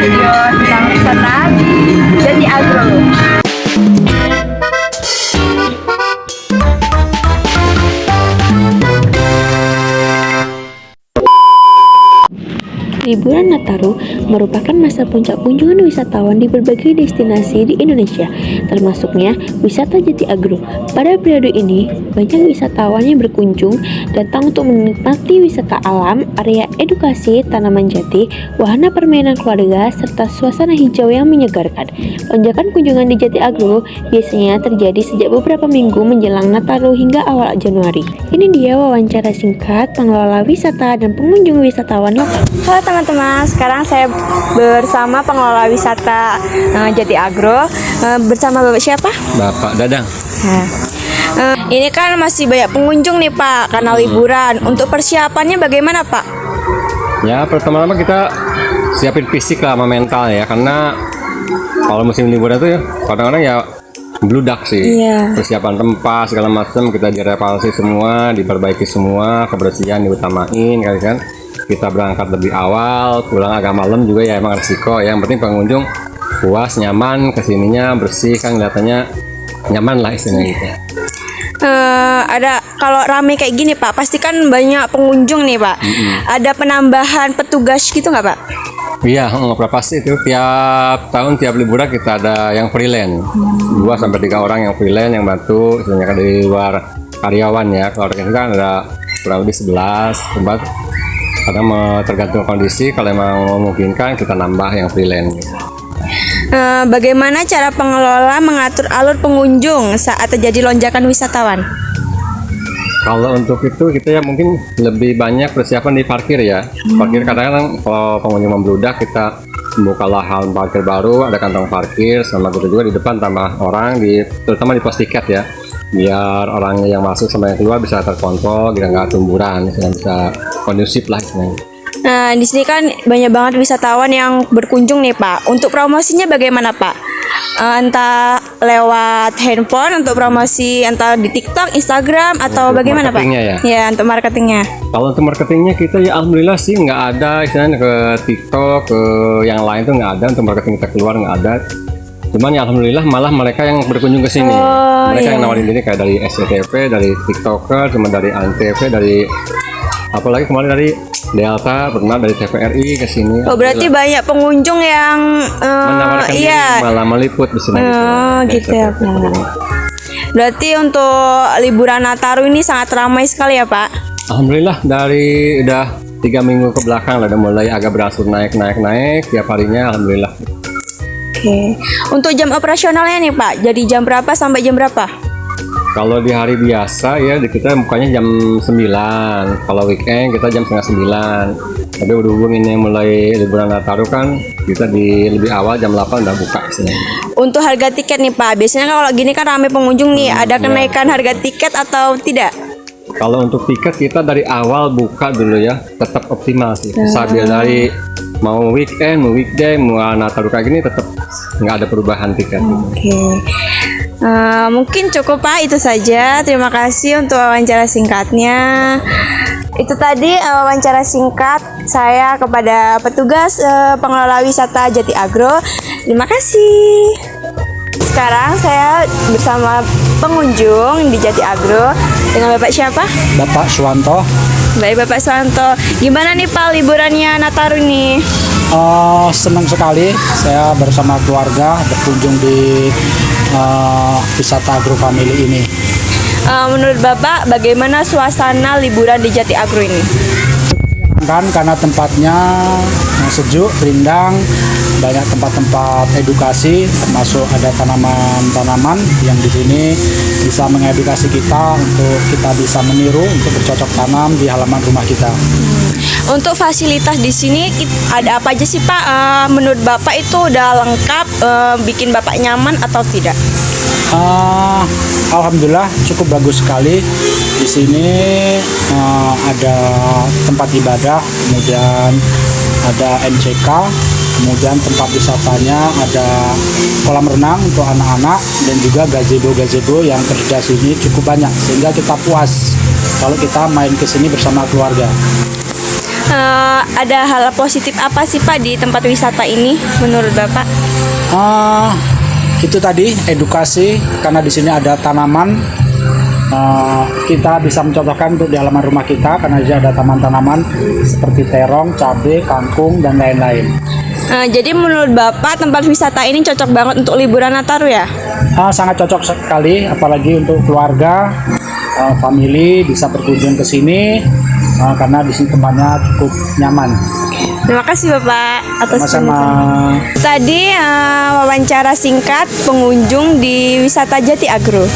video tentang wisata di Jati Agro. Liburan Nataru merupakan masa puncak kunjungan wisatawan di berbagai destinasi di Indonesia, termasuknya wisata Jati Agro. Pada periode ini, banyak wisatawan yang berkunjung datang untuk menikmati wisata alam, area edukasi, tanaman jati, wahana permainan keluarga, serta suasana hijau yang menyegarkan. Lonjakan kunjungan di Jati Agro biasanya terjadi sejak beberapa minggu menjelang Nataru hingga awal Januari. Ini dia wawancara singkat pengelola wisata dan pengunjung wisatawan lokal. Halo teman-teman, sekarang saya bersama pengelola wisata Jati Agro. Bersama Bapak siapa? Bapak Dadang. Ini kan masih banyak pengunjung nih Pak, karena liburan. Untuk persiapannya bagaimana Pak? Ya pertama-tama kita siapin fisik lah sama mental ya, karena kalau musim liburan tuh ya kadang-kadang ya bludak sih. Iya. Persiapan tempat segala macam kita direvaluasi semua, diperbaiki semua, kebersihan diutamain kali kan. Kita berangkat lebih awal, pulang agak malam juga ya emang resiko ya. Yang penting pengunjung puas, nyaman, kesininya bersih kan kelihatannya nyaman lah istilahnya gitu. Ada kalau rame kayak gini Pak, pasti kan banyak pengunjung nih Pak. Ada penambahan petugas gitu nggak Pak? Iya, berapa pasti itu tiap tahun tiap liburan kita ada yang freelance 2 sampai 3 orang yang freelance yang bantu istilahnya dari luar karyawan ya. Kalau kita kan ada kurang lebih 11 tempat. Kadang tergantung kondisi, kalau memang memungkinkan kita nambah yang freelance. Bagaimana cara pengelola mengatur alur pengunjung saat terjadi lonjakan wisatawan? Kalau untuk itu kita ya mungkin lebih banyak persiapan di parkir ya. Parkir kadang-kadang kalau pengunjung membludak kita membuka lahan parkir baru, ada kantong parkir, sama gitu juga di depan tambah orang terutama di pos tiket ya. Biar orang yang masuk sama yang keluar bisa terkontrol, nggak tumburan, bisa kondusif lah istilahnya. Nah, di sini kan banyak banget wisatawan yang berkunjung nih Pak. Untuk promosinya bagaimana Pak? Entah lewat handphone untuk promosi, entah di TikTok, Instagram, atau untuk bagaimana Pak? marketingnya ya? Ya, untuk marketingnya. Kalau untuk marketingnya kita ya alhamdulillah sih nggak ada istilahnya ke TikTok, ke yang lain tuh nggak ada. Untuk marketing kita keluar nggak ada. Cuman ya alhamdulillah malah mereka yang berkunjung ke sini. Mereka yang nawarin diri kayak dari SCTV, dari TikToker, cuma dari Antv, dari apalagi kemarin dari Delta, pernah dari TVRI ke sini. Oh, berarti banyak pengunjung yang menawarkan diri, malah meliput di sini. Gitu ya Pak. Berarti untuk liburan Nataru ini sangat ramai sekali ya Pak? Alhamdulillah dari udah 3 minggu ke belakang lah udah mulai agak berangsur naik tiap harinya alhamdulillah. Oke. Untuk jam operasionalnya nih Pak, jadi jam berapa sampai jam berapa? Kalau di hari biasa ya kita bukanya jam 9. Kalau weekend kita jam setengah 9. Tapi berhubung ini mulai liburan Nataru kan kita di lebih awal jam 8 udah buka istilahnya. Untuk harga tiket nih Pak, biasanya kalau gini kan ramai pengunjung nih, ada kenaikan harga tiket atau tidak? Kalau untuk tiket kita dari awal buka dulu ya, tetap optimal sih. Sambil dari mau weekend, mau weekday, mau Nataru kayak gini tetap nggak ada perubahan tiket. Oke. Mungkin cukup Pak, itu saja. Terima kasih untuk wawancara singkatnya. Itu tadi wawancara singkat saya kepada petugas pengelola wisata Jati Agro. Terima kasih. Sekarang saya bersama pengunjung di Jati Agro dengan Bapak siapa? Bapak Suwanto. Baik Bapak Suwanto. Gimana nih Pak liburannya Nataru ini? Senang sekali saya bersama keluarga berkunjung di wisata Agro Family ini. Menurut Bapak bagaimana suasana liburan di Jati Agro ini? Karena tempatnya sejuk, rindang, banyak tempat-tempat edukasi, termasuk ada tanaman-tanaman yang di sini bisa mengedukasi kita untuk kita bisa meniru untuk bercocok tanam di halaman rumah kita. Untuk fasilitas di sini ada apa aja sih Pak? Menurut Bapak itu udah lengkap, bikin Bapak nyaman atau tidak? Alhamdulillah cukup bagus sekali. Di sini ada tempat ibadah, kemudian ada MCK, kemudian tempat wisatanya ada kolam renang untuk anak-anak dan juga gazebo yang tersedia sini cukup banyak sehingga kita puas kalau kita main ke sini bersama keluarga. ada hal positif apa sih Pak di tempat wisata ini menurut Bapak? Itu tadi edukasi, karena di sini ada tanaman. Kita bisa mencocokkan untuk di halaman rumah kita karena di sini ada taman-tanaman seperti terong, cabai, kangkung dan lain-lain. Jadi menurut Bapak tempat wisata ini cocok banget untuk liburan Nataru ya? Sangat cocok sekali, apalagi untuk keluarga, family bisa berkunjung ke sini karena di sini tempatnya cukup nyaman. Terima kasih Bapak atas Sama-sama. penjelasan. Tadi wawancara singkat pengunjung di Wisata Jati Agro.